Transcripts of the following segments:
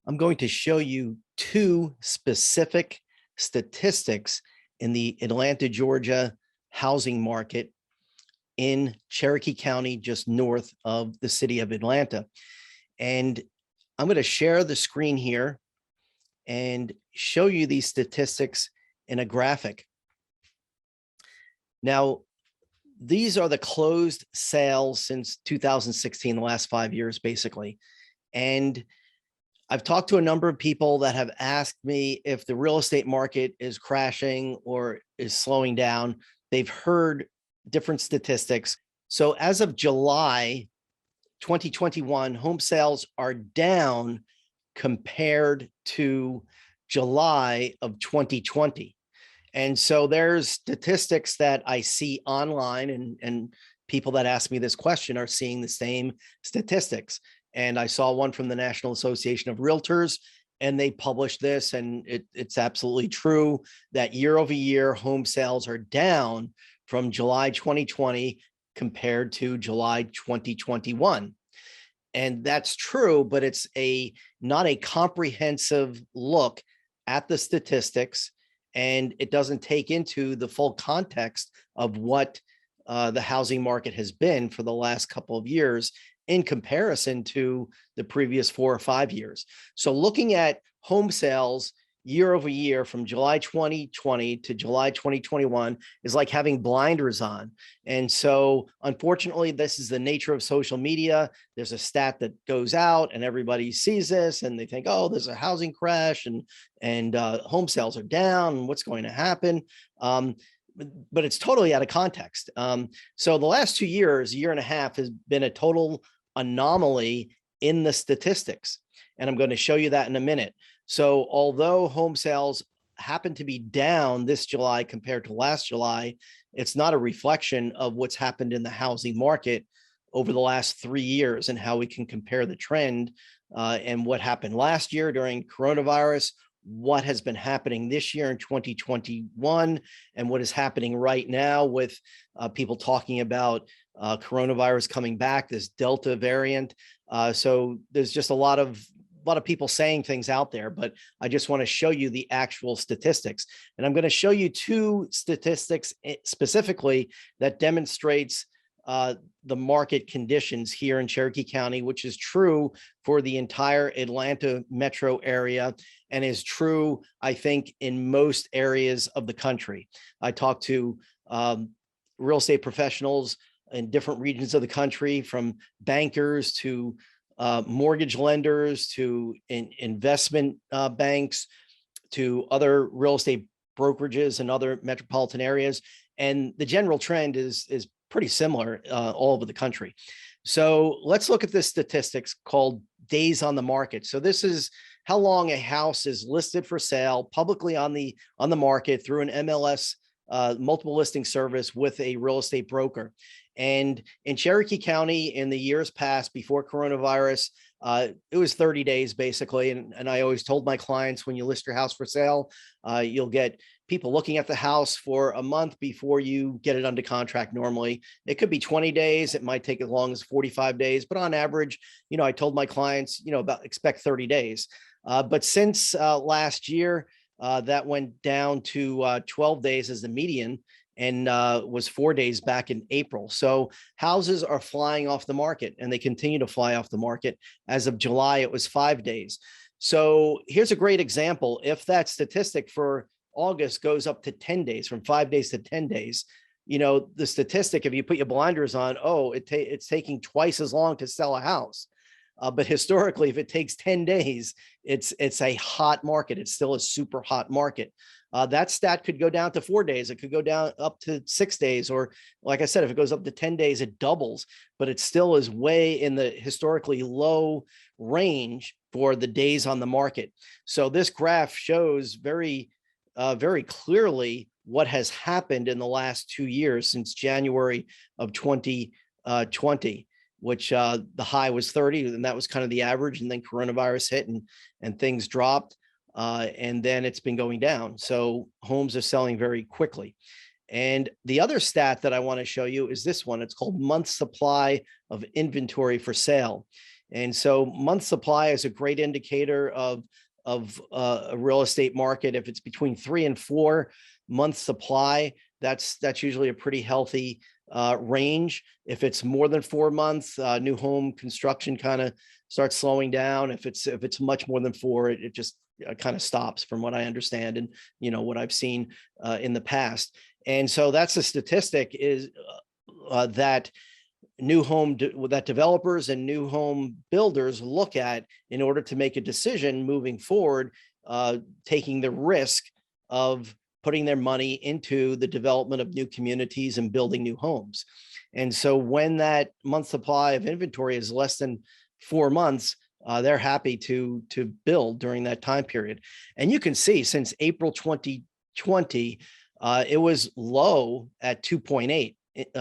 I'm going to show you two specific statistics in the Atlanta, Georgia housing market in Cherokee County, just north of the city of Atlanta. And I'm going to share the screen here and show you these statistics in a graphic. Now, these are the closed sales since 2016, the last 5 years, basically. And I've talked to a number of people that have asked me if the real estate market is crashing or is slowing down. They've heard different statistics. So as of July 2021, home sales are down compared to July of 2020. And so there's statistics that I see online, and people that ask me this question are seeing the same statistics. And I saw one from the National Association of Realtors, and they published this, and it's absolutely true that year over year, home sales are down from July 2020 compared to July 2021. And that's true, but it's not a comprehensive look at the statistics, and it doesn't take into the full context of what the housing market has been for the last couple of years in comparison to the previous 4 or 5 years. So looking at home sales year over year from July 2020 to July 2021 is like having blinders on. And so unfortunately, this is the nature of social media. There's a stat that goes out and everybody sees this and they think, oh, there's a housing crash and home sales are down. What's going to happen? But it's totally out of context. So the last 2 years, year and a half, has been a total anomaly in the statistics. And I'm going to show you that in a minute. So although home sales happen to be down this July compared to last July, it's not a reflection of what's happened in the housing market over the last 3 years and how we can compare the trend and what happened last year during coronavirus, what has been happening this year in 2021, and what is happening right now with people talking about coronavirus coming back, this Delta variant. So there's just a lot of people saying things out there, but I just want to show you the actual statistics. And I'm going to show you two statistics specifically that demonstrates the market conditions here in Cherokee County, which is true for the entire Atlanta metro area and is true, I think, in most areas of the country. I talked to real estate professionals in different regions of the country, from bankers to mortgage lenders to investment banks to other real estate brokerages in other metropolitan areas. And the general trend is pretty similar all over the country. So let's look at this statistics called days on the market. So this is how long a house is listed for sale publicly on the market through an MLS multiple listing service with a real estate broker. And in Cherokee County, in the years past before coronavirus, it was 30 days basically. And I always told my clients, when you list your house for sale, you'll get people looking at the house for a month before you get it under contract. Normally, it could be 20 days. It might take as long as 45 days. But on average, I told my clients, expect 30 days. But since last year, that went down to 12 days as the median, and was 4 days back in April. So houses are flying off the market, and they continue to fly off the market. As of July, it was 5 days. So here's a great example. If that statistic for August goes up to 10 days, from 5 days to 10 days, the statistic, if you put your blinders on, it's taking twice as long to sell a house. But historically, if it takes 10 days, it's a hot market. It's still a super hot market. That stat could go down to 4 days. It could go down up to 6 days. Or like I said, if it goes up to 10 days, it doubles, but it still is way in the historically low range for the days on the market. So this graph shows very clearly what has happened in the last 2 years since January of 2020. Which the high was 30, and that was kind of the average. And then coronavirus hit and things dropped. And then it's been going down. So homes are selling very quickly. And the other stat that I want to show you is this one. It's called month supply of inventory for sale. And so month supply is a great indicator of a real estate market. If it's between 3 and 4 months supply, that's usually a pretty healthy range. If it's more than 4 months, new home construction kind of starts slowing down. If it's much more than 4, it just kind of stops, from what I understand, and what I've seen in the past. And so that's a statistic, is that that developers and new home builders look at in order to make a decision moving forward, taking the risk of putting their money into the development of new communities and building new homes. And so when that month supply of inventory is less than 4 months, they're happy to build during that time period. And you can see since April 2020, it was low at 2.8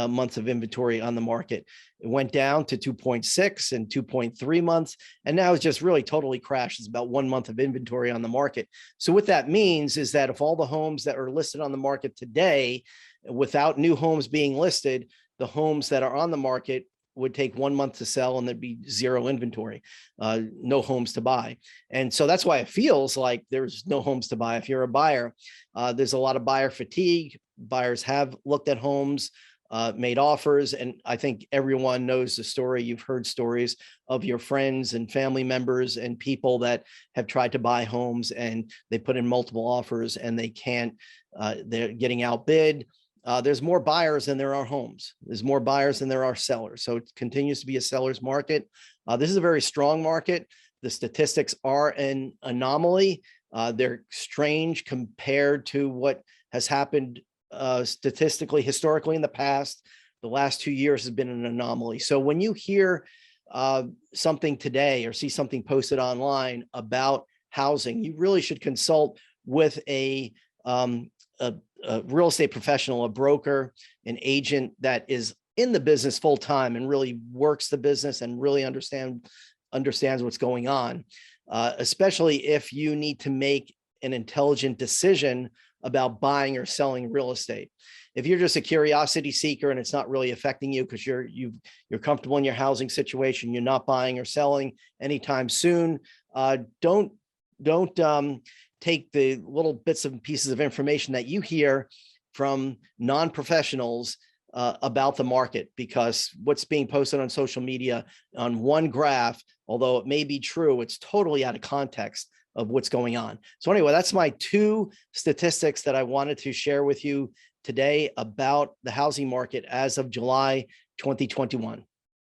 months of inventory on the market. It went down to 2.6 and 2.3 months, and now it's just really totally crashed. It's about 1 month of inventory on the market. So what that means is that if all the homes that are listed on the market today, without new homes being listed, the homes that are on the market would take 1 month to sell, and there'd be zero inventory, no homes to buy. And so that's why it feels like there's no homes to buy. If you're a buyer, there's a lot of buyer fatigue. Buyers have looked at homes, made offers. And I think everyone knows the story. You've heard stories of your friends and family members and people that have tried to buy homes, and they put in multiple offers and they can't, they're getting outbid. There's more buyers than there are homes. There's more buyers than there are sellers. So it continues to be a seller's market. This is a very strong market. The statistics are an anomaly. They're strange compared to what has happened statistically, historically in the past. The last 2 years has been an anomaly. So when you hear something today or see something posted online about housing, you really should consult with a real estate professional, a broker, an agent that is in the business full time and really works the business and really understands what's going on, especially if you need to make an intelligent decision about buying or selling real estate. If you're just a curiosity seeker and it's not really affecting you because you're comfortable in your housing situation, you're not buying or selling anytime soon, don't take the little bits and pieces of information that you hear from non-professionals about the market, because what's being posted on social media on one graph, although it may be true, it's totally out of context of what's going on. So anyway, that's my 2 statistics that I wanted to share with you today about the housing market as of July 2021.